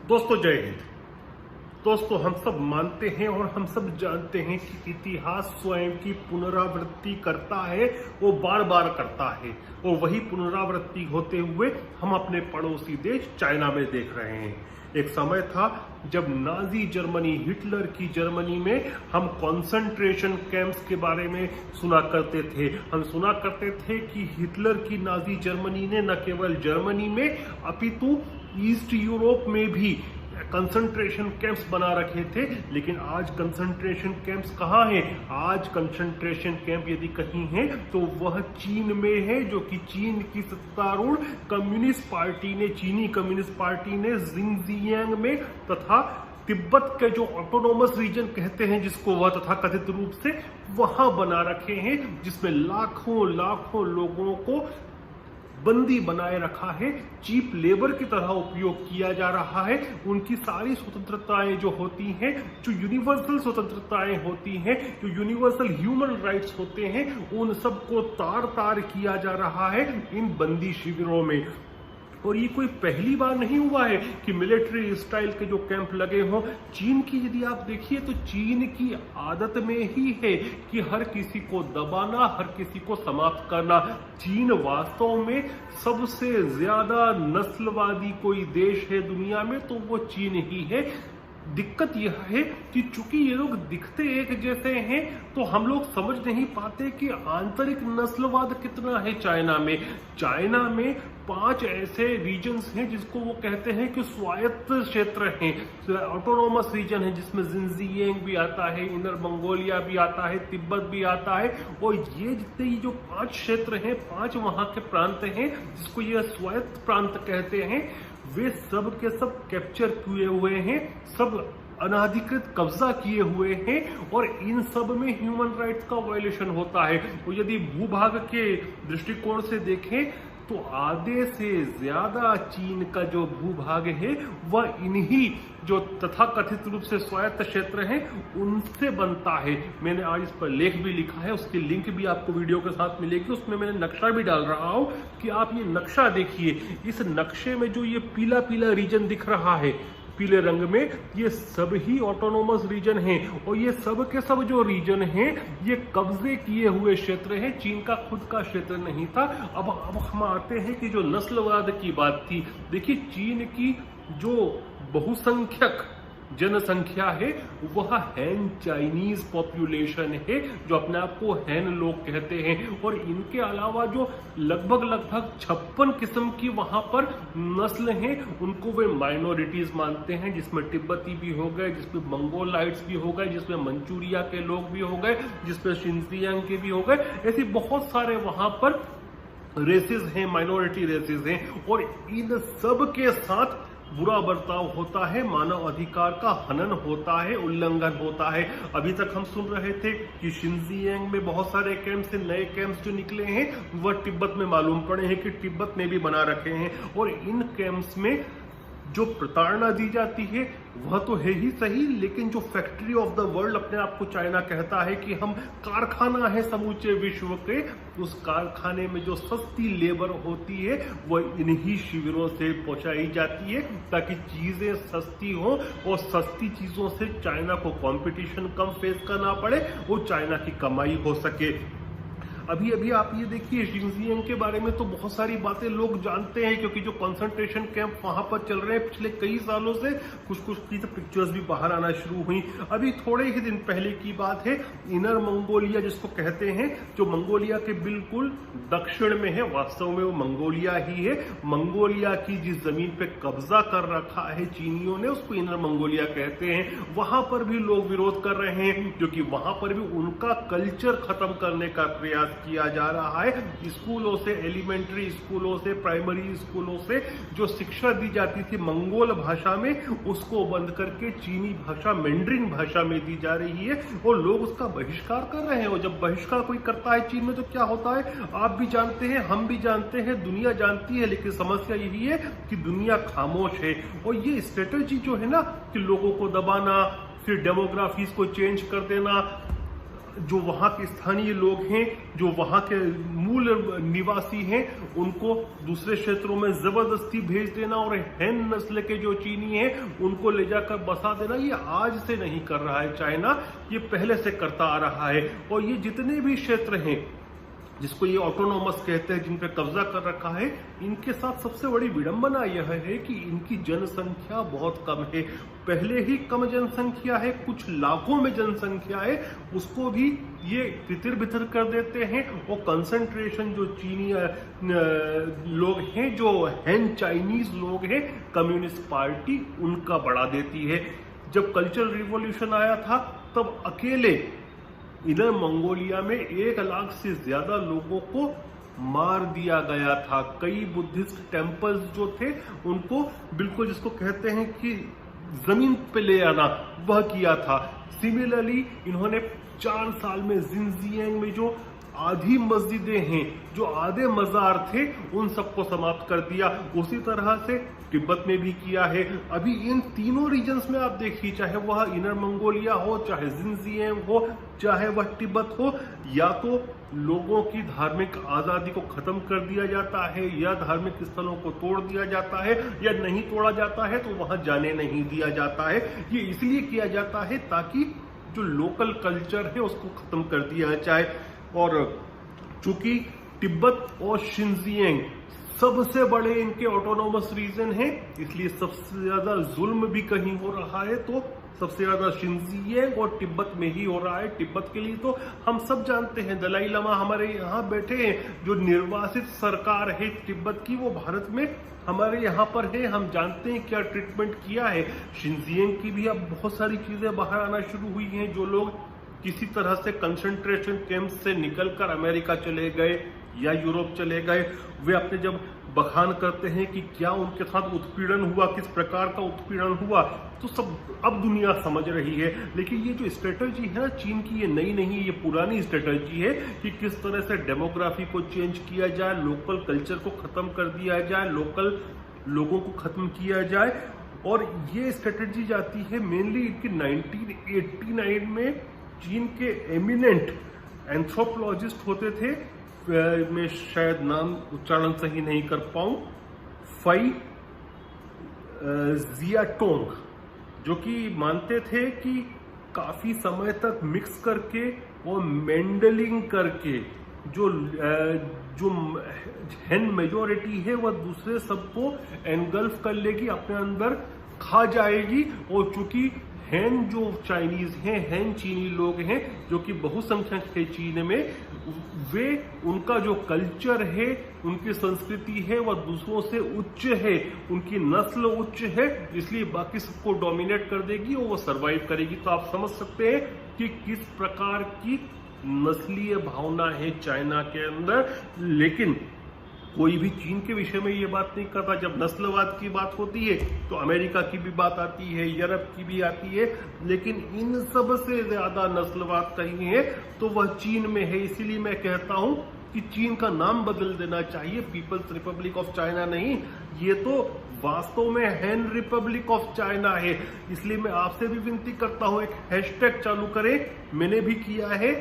दोस्तों जय हिंद। दोस्तों हम सब मानते हैं और हम सब जानते हैं कि इतिहास स्वयं की पुनरावृत्ति करता है, वो बार बार करता है और वही पुनरावृत्ति होते हुए हम अपने पड़ोसी देश चाइना में देख रहे हैं। एक समय था जब नाजी जर्मनी, हिटलर की जर्मनी में हम कॉन्सेंट्रेशन कैंप्स के बारे में सुना करते थे। हम सुना करते थे कि हिटलर की नाजी जर्मनी ने न केवल जर्मनी में अपितु ईस्ट यूरोप में भी कंसंट्रेशन कैंप्स बना रखे थे। लेकिन आज कंसंट्रेशन कैंप्स कहाँ हैं? आज कंसंट्रेशन कैंप यदि कहीं है तो वह चीन में है, जो कि चीन की सत्तारूढ़ कम्युनिस्ट पार्टी ने, चीनी कम्युनिस्ट पार्टी ने जिंगजियांग में तथा तिब्बत के जो ऑटोनोमस रीजन कहते हैं जिसको, वह तथा कथित रूप से वहां बना रखे हैं, जिसमें लाखों लाखों लोगों को बंदी बनाए रखा है, चीप लेबर की तरह उपयोग किया जा रहा है। उनकी सारी स्वतंत्रताएं जो होती हैं, जो यूनिवर्सल स्वतंत्रताएं होती हैं, जो यूनिवर्सल ह्यूमन राइट्स होते हैं, उन सबको तार तार किया जा रहा है इन बंदी शिविरों में। और ये कोई पहली बार नहीं हुआ है कि मिलिट्री स्टाइल के जो कैंप लगे हों। चीन की यदि आप देखिए तो चीन की आदत में ही है कि हर किसी को दबाना, हर किसी को समाप्त करना। चीन वास्तव में सबसे ज्यादा नस्लवादी कोई देश है दुनिया में तो वो चीन ही है। दिक्कत यह है कि चूंकि ये लोग दिखते एक जैसे हैं तो हम लोग समझ नहीं पाते कि आंतरिक नस्लवाद कितना है चाइना में। चाइना में 5 ऐसे रीजन्स हैं जिसको वो कहते हैं कि स्वायत्त क्षेत्र हैं, ऑटोनोमस रीजन है, जिसमें जिनजियांग भी आता है, इनर मंगोलिया भी आता है, तिब्बत भी आता है। और ये जितने जो 5 क्षेत्र हैं, 5 वहां के प्रांत हैं जिसको ये स्वायत्त प्रांत कहते हैं, वे सब के सब कैप्चर किए हुए हैं, सब अनाधिकृत कब्जा किए हुए हैं और इन सब में ह्यूमन राइट्स का वायलेशन होता है। तो यदि भूभाग के दृष्टिकोण से देखें तो आधे से ज्यादा चीन का जो भूभाग है वह इन्हीं जो तथाकथित रूप से स्वायत्त क्षेत्र हैं उनसे बनता है। मैंने आज इस पर लेख भी लिखा है, उसकी लिंक भी आपको वीडियो के साथ मिलेगी। उसमें मैंने नक्शा भी डाल रहा हूं कि आप ये नक्शा देखिए। इस नक्शे में जो ये पीला पीला रीजन दिख रहा है पीले रंग में, ये सब ही ऑटोनोमस रीजन हैं और ये सब के सब जो रीजन हैं ये कब्जे किए हुए क्षेत्र हैं, चीन का खुद का क्षेत्र नहीं था। अब हम आते हैं कि जो नस्लवाद की बात थी। देखिए चीन की जो बहुसंख्यक जनसंख्या है वह हैन चाइनीज पॉपुलेशन है, जो अपने आप को हैन लोग कहते हैं। और इनके अलावा जो लगभग 56 किस्म की वहां पर नस्ल हैं उनको वे माइनॉरिटीज मानते हैं, जिसमें तिब्बती भी हो गए, जिसमें मंगोलाइट्स भी हो गए, जिसमें मंचूरिया के लोग भी हो गए, जिसमें शिनजियांग के भी हो गए। ऐसे बहुत सारे वहां पर रेसेस हैं, माइनॉरिटी रेसेस हैं और इन सब के साथ बुरा बर्ताव होता है, मानव अधिकार का हनन होता है, उल्लंघन होता है। अभी तक हम सुन रहे थे कि शिनजियांग में बहुत सारे कैंप से नए कैंप्स जो निकले हैं वह तिब्बत में मालूम पड़े हैं कि तिब्बत ने भी बना रखे हैं। और इन कैंप्स में जो प्रताड़ना दी जाती है वह तो है ही सही, लेकिन जो फैक्ट्री ऑफ द वर्ल्ड अपने आप को चाइना कहता है कि हम कारखाना है समूचे विश्व के, उस कारखाने में जो सस्ती लेबर होती है वह इन्हीं शिविरों से पहुंचाई जाती है ताकि चीजें सस्ती हो और सस्ती चीजों से चाइना को कंपटीशन कम फेस करना पड़े, वो चाइना की कमाई हो सके। अभी अभी आप ये देखिए शिनजियांग के बारे में तो बहुत सारी बातें लोग जानते हैं क्योंकि जो कंसंट्रेशन कैंप वहां पर चल रहे हैं पिछले कई सालों से, कुछ की तो पिक्चर्स भी बाहर आना शुरू हुई। अभी थोड़े ही दिन पहले की बात है, इनर मंगोलिया जिसको कहते हैं, जो मंगोलिया के बिल्कुल दक्षिण में है, वास्तव में वो मंगोलिया ही है। मंगोलिया की जिस जमीन पे कब्जा कर रखा है चीनियों ने उसको इनर मंगोलिया कहते हैं। वहां पर भी लोग विरोध कर रहे हैं क्योंकि वहां पर भी उनका कल्चर खत्म करने का प्रयास किया जा रहा है। स्कूलों से, एलिमेंट्री स्कूलों से, प्राइमरी स्कूलों से जो शिक्षा दी जाती थी मंगोल भाषा में उसको बंद करके चीनी भाषा, मैंड्रिन भाषा में दी जा रही है और लोग उसका बहिष्कार कर रहे हैं। और जब बहिष्कार कोई करता है चीन में तो क्या होता है आप भी जानते हैं, हम भी जानते हैं, दुनिया जानती है। लेकिन समस्या यही है कि दुनिया खामोश है। और ये स्ट्रेटेजी जो है ना कि लोगों को दबाना, फिर डेमोग्राफीज को चेंज कर देना, जो वहाँ के स्थानीय लोग हैं, जो वहाँ के मूल निवासी हैं, उनको दूसरे क्षेत्रों में जबरदस्ती भेज देना और हैन नस्ल के जो चीनी हैं उनको ले जाकर बसा देना, ये आज से नहीं कर रहा है चाइना, ये पहले से करता आ रहा है। और ये जितने भी क्षेत्र हैं जिसको ये ऑटोनॉमस कहते हैं, जिन पे कब्जा कर रखा है, इनके साथ सबसे बड़ी विडंबना यह है कि इनकी जनसंख्या बहुत कम है। पहले ही कम जनसंख्या है, कुछ लाखों में जनसंख्या है, उसको भी ये तितर बितर कर देते हैं। और कंसंट्रेशन जो चीनी लोग हैं, जो हैन चाइनीज लोग हैं, कम्युनिस्ट पार्टी उनका बढ़ा देती है। जब कल्चरल रिवॉल्यूशन आया था तब अकेले इनर मंगोलिया में 1 लाख से ज्यादा लोगों को मार दिया गया था। कई बुद्धिस्ट टेम्पल्स जो थे उनको बिल्कुल, जिसको कहते हैं कि जमीन पे ले आना, वह किया था। सिमिलरली इन्होंने 4 साल में जिनजियांग में जो आधी मस्जिदें हैं, जो आधे मजार थे, उन सबको समाप्त कर दिया। उसी तरह से तिब्बत में भी किया है। अभी इन तीनों रीजन्स में आप देखिए, चाहे वह इनर मंगोलिया हो, चाहे जिनजियांग हो, चाहे वह तिब्बत हो, या तो लोगों की धार्मिक आजादी को खत्म कर दिया जाता है, या धार्मिक स्थलों को तोड़ दिया जाता है, या नहीं तोड़ा जाता है तो वहां जाने नहीं दिया जाता है। ये इसलिए किया जाता है ताकि जो लोकल कल्चर है उसको खत्म कर दिया जाए। और चूंकि तिब्बत और शिनजियांग सबसे बड़े इनके ऑटोनॉमस रीजन हैं, इसलिए सबसे ज्यादा जुल्म भी कहीं हो रहा है तो सबसे ज्यादा शिनजियांग और तिब्बत में ही हो रहा है। तिब्बत के लिए तो हम सब जानते हैं, दलाई लामा हमारे यहाँ बैठे हैं, जो निर्वासित सरकार है तिब्बत की, वो भारत में हमारे यहाँ पर है। हम जानते हैं क्या ट्रीटमेंट किया है। शिनजियांग की भी अब बहुत सारी चीजें बाहर आना शुरू हुई हैं। जो लोग किसी तरह से कंसंट्रेशन कैंप से निकलकर अमेरिका चले गए या यूरोप चले गए, वे अपने जब बखान करते हैं कि क्या उनके साथ उत्पीड़न हुआ, किस प्रकार का उत्पीड़न हुआ, तो सब अब दुनिया समझ रही है। लेकिन ये जो स्ट्रेटजी है ना चीन की, ये नई नहीं, ये पुरानी स्ट्रेटजी है कि किस तरह से डेमोग्राफी को चेंज किया जाए, लोकल कल्चर को खत्म कर दिया जाए, लोकल लोगों को खत्म किया जाए। और ये स्ट्रेटजी जाती है मेनली इनकी 1989 में चीन के एमिनेंट एंथ्रोपोलॉजिस्ट होते थे, मैं शायद नाम उच्चारण सही नहीं कर पाऊं, फाई जियाटोंग, जो कि मानते थे कि काफी समय तक मिक्स करके और मेंडलिंग करके जो हैन मेजोरिटी है वह दूसरे सबको एनगल्फ कर लेगी, अपने अंदर खा जाएगी। और चूंकि हैन जो चाइनीज हैं, हैन चीनी लोग हैं, जो कि बहुसंख्यक है चीन में, वे उनका जो कल्चर है, उनकी संस्कृति है, वह दूसरों से उच्च है, उनकी नस्ल उच्च है, इसलिए बाकी सबको डोमिनेट कर देगी और वो सरवाइव करेगी। तो आप समझ सकते हैं कि किस प्रकार की नस्लीय भावना है चाइना के अंदर। लेकिन कोई भी चीन के विषय में ये बात नहीं करता। जब नस्लवाद की बात होती है तो अमेरिका की भी बात आती है, यूरोप की भी आती है, लेकिन इन सब से ज्यादा नस्लवाद कहीं है तो वह चीन में है। इसीलिए मैं कहता हूं कि चीन का नाम बदल देना चाहिए, पीपल्स रिपब्लिक ऑफ चाइना नहीं, ये तो वास्तव में हैन रिपब्लिक ऑफ चाइना है। इसलिए मैं आपसे भी विनती करता हूं, एक हैशटैग चालू करें, मैंने भी किया है,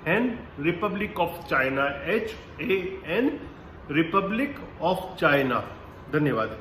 Han republic of China, HAN republic of China. धन्यवाद।